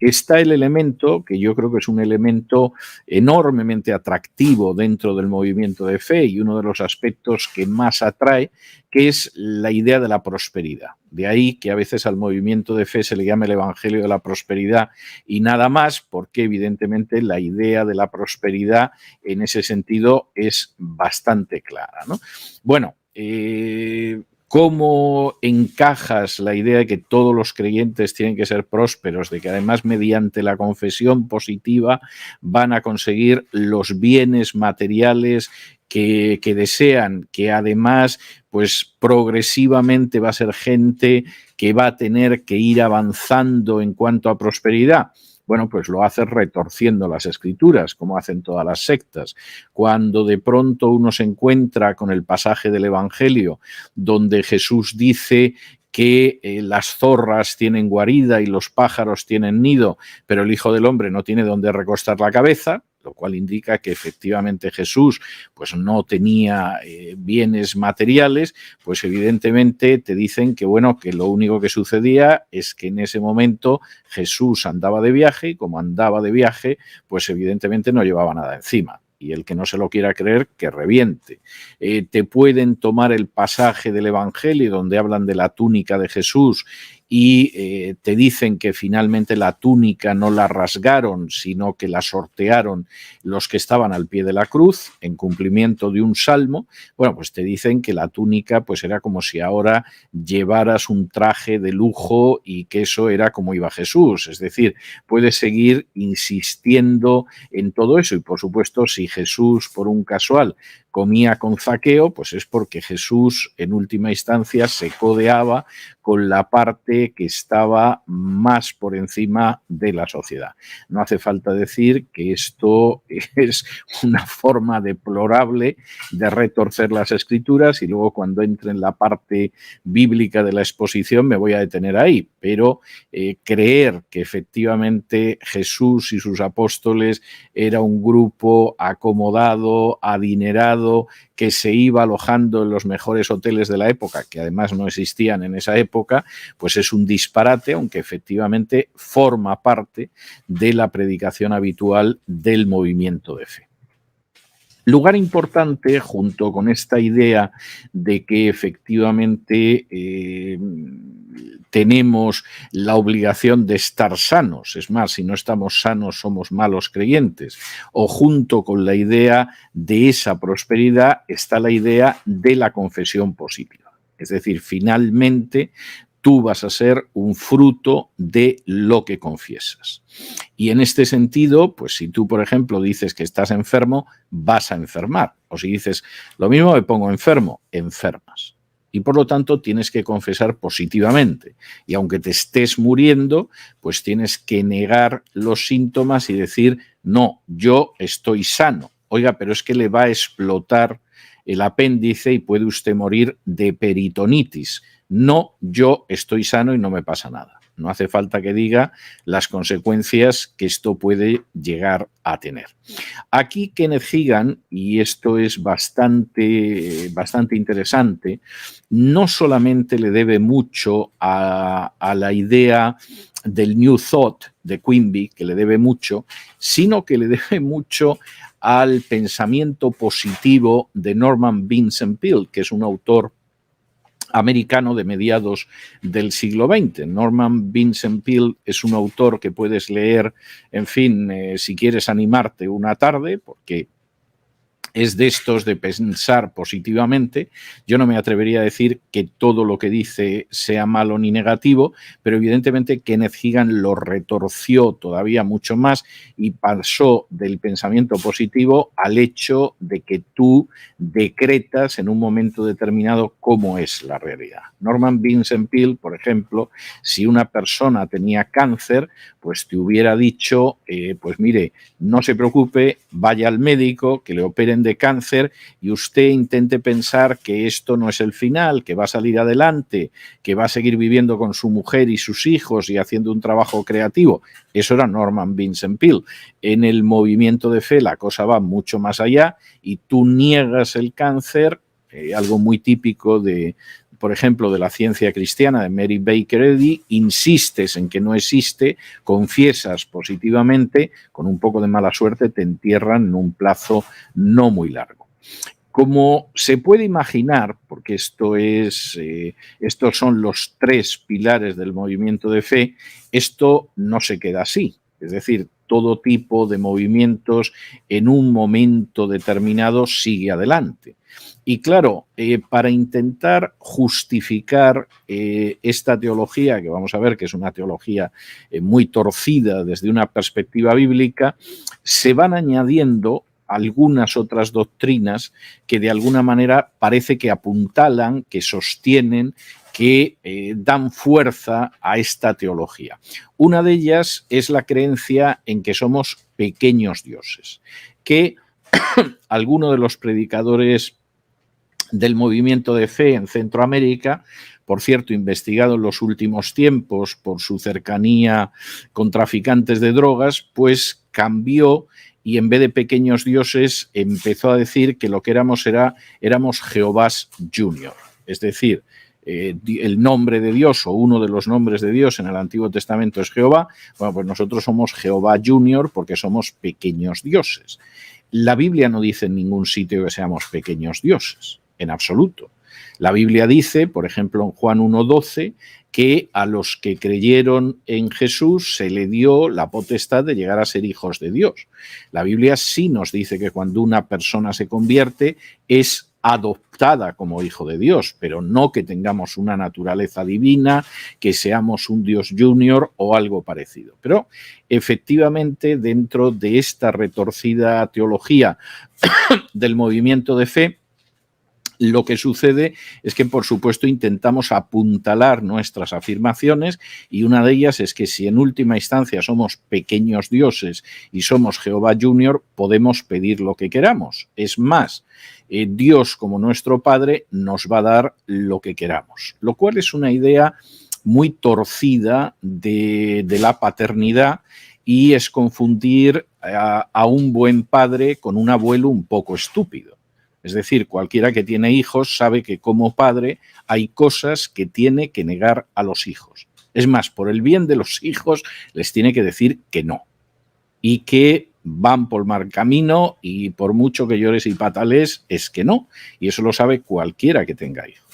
está el elemento, que yo creo que es un elemento enormemente atractivo dentro del movimiento de fe y uno de los aspectos que más atrae, que es la idea de la prosperidad. De ahí que a veces al movimiento de fe se le llame el Evangelio de la prosperidad y nada más, porque evidentemente la idea de la prosperidad en ese sentido es bastante clara, ¿no? Bueno, ¿cómo encajas la idea de que todos los creyentes tienen que ser prósperos, de que además mediante la confesión positiva van a conseguir los bienes materiales que desean, que además pues progresivamente va a ser gente que va a tener que ir avanzando en cuanto a prosperidad? Bueno, pues lo hace retorciendo las escrituras, como hacen todas las sectas. Cuando de pronto uno se encuentra con el pasaje del Evangelio donde Jesús dice que las zorras tienen guarida y los pájaros tienen nido, pero el Hijo del Hombre no tiene dónde recostar la cabeza, lo cual indica que efectivamente Jesús pues no tenía bienes materiales, pues evidentemente te dicen que bueno, que lo único que sucedía es que en ese momento Jesús andaba de viaje y como andaba de viaje, pues evidentemente no llevaba nada encima. Y el que no se lo quiera creer, que reviente. Te pueden tomar el pasaje del Evangelio donde hablan de la túnica de Jesús y te dicen que finalmente la túnica no la rasgaron, sino que la sortearon los que estaban al pie de la cruz, en cumplimiento de un salmo. Bueno, pues te dicen que la túnica pues era como si ahora llevaras un traje de lujo y que eso era como iba Jesús. Es decir, puedes seguir insistiendo en todo eso y, por supuesto, si Jesús, por un casual, comía con Zaqueo, pues es porque Jesús, en última instancia, se codeaba con la parte que estaba más por encima de la sociedad. No hace falta decir que esto es una forma deplorable de retorcer las escrituras y luego cuando entre en la parte bíblica de la exposición me voy a detener ahí, pero creer que efectivamente Jesús y sus apóstoles era un grupo acomodado, adinerado, que se iba alojando en los mejores hoteles de la época, que además no existían en esa época, pues es un disparate, aunque efectivamente forma parte de la predicación habitual del movimiento de fe. Lugar importante, junto con esta idea de que efectivamente tenemos la obligación de estar sanos, es más, si no estamos sanos somos malos creyentes, o junto con la idea de esa prosperidad está la idea de la confesión positiva. Es decir, finalmente tú vas a ser un fruto de lo que confiesas. Y en este sentido, pues si tú, por ejemplo, dices que estás enfermo, vas a enfermar. O si dices, lo mismo me pongo enfermo, enfermas. Y por lo tanto tienes que confesar positivamente. Y aunque te estés muriendo, pues tienes que negar los síntomas y decir, no, yo estoy sano. Oiga, pero es que le va a explotar el apéndice y puede usted morir de peritonitis. No, yo estoy sano y no me pasa nada. No hace falta que diga las consecuencias que esto puede llegar a tener. Aquí Kenneth Hagin, y esto es bastante interesante, no solamente le debe mucho a la idea del New Thought de Quimby, que le debe mucho, sino que le debe mucho al pensamiento positivo de Norman Vincent Peale, que es un autor americano de mediados del siglo XX. Norman Vincent Peale es un autor que puedes leer, en fin, si quieres animarte una tarde, porque es de estos de pensar positivamente. Yo no me atrevería a decir que todo lo que dice sea malo ni negativo, pero evidentemente Kenneth Hagin lo retorció todavía mucho más y pasó del pensamiento positivo al hecho de que tú decretas en un momento determinado cómo es la realidad. Norman Vincent Peale, por ejemplo, si una persona tenía cáncer, pues te hubiera dicho, pues mire, no se preocupe, vaya al médico, que le operen de cáncer y usted intente pensar que esto no es el final, que va a salir adelante, que va a seguir viviendo con su mujer y sus hijos y haciendo un trabajo creativo. Eso era Norman Vincent Peale. En el movimiento de fe la cosa va mucho más allá y tú niegas el cáncer, algo muy típico de por ejemplo, de la ciencia cristiana de Mary Baker Eddy, insistes en que no existe, confiesas positivamente, con un poco de mala suerte te entierran en un plazo no muy largo. Como se puede imaginar, porque estos son los 3 pilares del movimiento de fe, esto no se queda así. Es decir, todo tipo de movimientos en un momento determinado sigue adelante. Y claro, para intentar justificar esta teología, que vamos a ver que es una teología muy torcida desde una perspectiva bíblica, se van añadiendo algunas otras doctrinas que de alguna manera parece que apuntalan, que sostienen, que dan fuerza a esta teología. Una de ellas es la creencia en que somos pequeños dioses, que algunos de los predicadores del movimiento de fe en Centroamérica, por cierto, investigado en los últimos tiempos por su cercanía con traficantes de drogas, pues cambió y en vez de pequeños dioses empezó a decir que lo que éramos Jehovás Junior. Es decir, el nombre de Dios o uno de los nombres de Dios en el Antiguo Testamento es Jehová. Bueno, pues nosotros somos Jehová Junior porque somos pequeños dioses. La Biblia no dice en ningún sitio que seamos pequeños dioses, en absoluto. La Biblia dice, por ejemplo, en Juan 1:12, que a los que creyeron en Jesús se le dio la potestad de llegar a ser hijos de Dios. La Biblia sí nos dice que cuando una persona se convierte es adoptada como hijo de Dios, pero no que tengamos una naturaleza divina, que seamos un Dios junior o algo parecido. Pero efectivamente, dentro de esta retorcida teología del movimiento de fe, lo que sucede es que, por supuesto, intentamos apuntalar nuestras afirmaciones y una de ellas es que si en última instancia somos pequeños dioses y somos Jehová Junior, podemos pedir lo que queramos. Es más, Dios como nuestro Padre nos va a dar lo que queramos, lo cual es una idea muy torcida de la paternidad y es confundir a un buen padre con un abuelo un poco estúpido. Es decir, cualquiera que tiene hijos sabe que como padre hay cosas que tiene que negar a los hijos. Es más, por el bien de los hijos les tiene que decir que no. Y que van por mal camino y por mucho que llores y patales es que no. Y eso lo sabe cualquiera que tenga hijos.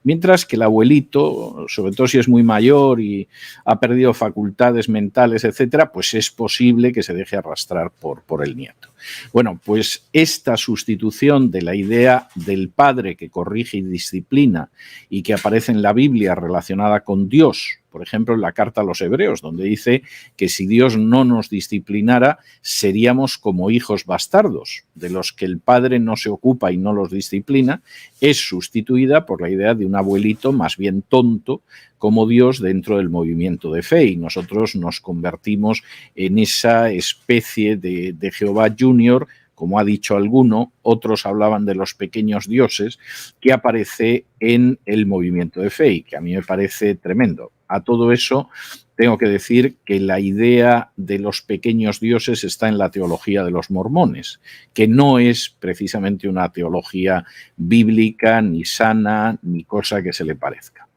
Mientras que el abuelito, sobre todo si es muy mayor y ha perdido facultades mentales, etcétera, pues es posible que se deje arrastrar por el nieto. Bueno, pues esta sustitución de la idea del padre que corrige y disciplina y que aparece en la Biblia relacionada con Dios, por ejemplo, en la carta a los Hebreos, donde dice que si Dios no nos disciplinara, seríamos como hijos bastardos, de los que el padre no se ocupa y no los disciplina, es sustituida por la idea de un abuelito más bien tonto como Dios dentro del movimiento de fe, y nosotros nos convertimos en esa especie de Jehová Junior, como ha dicho alguno, otros hablaban de los pequeños dioses, que aparece en el movimiento de fe y que a mí me parece tremendo. A todo eso tengo que decir que la idea de los pequeños dioses está en la teología de los mormones, que no es precisamente una teología bíblica, ni sana, ni cosa que se le parezca.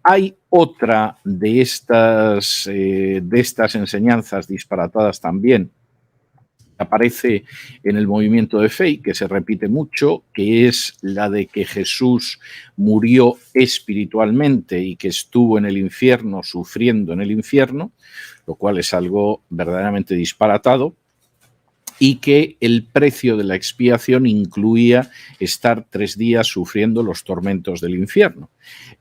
Hay otra de estas enseñanzas disparatadas también, aparece en el movimiento de fe, que se repite mucho, que es la de que Jesús murió espiritualmente y que estuvo en el infierno, sufriendo en el infierno, lo cual es algo verdaderamente disparatado, y que el precio de la expiación incluía estar 3 días sufriendo los tormentos del infierno.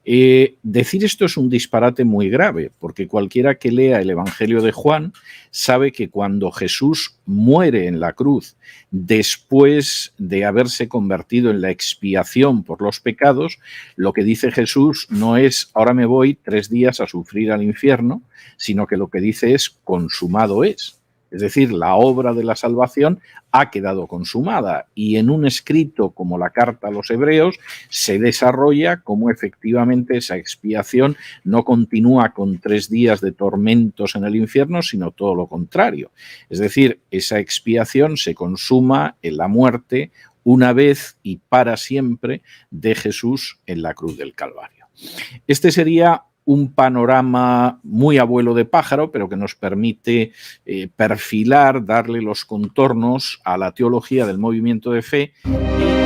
Decir esto es un disparate muy grave, porque cualquiera que lea el Evangelio de Juan sabe que cuando Jesús muere en la cruz, después de haberse convertido en la expiación por los pecados, lo que dice Jesús no es ahora me voy 3 días a sufrir al infierno, sino que lo que dice es consumado es. Es decir, la obra de la salvación ha quedado consumada y en un escrito como la carta a los Hebreos se desarrolla cómo efectivamente esa expiación no continúa con 3 días de tormentos en el infierno, sino todo lo contrario. Es decir, esa expiación se consuma en la muerte una vez y para siempre de Jesús en la cruz del Calvario. Este sería un panorama muy abuelo de pájaro, pero que nos permite perfilar, darle los contornos a la teología del movimiento de fe y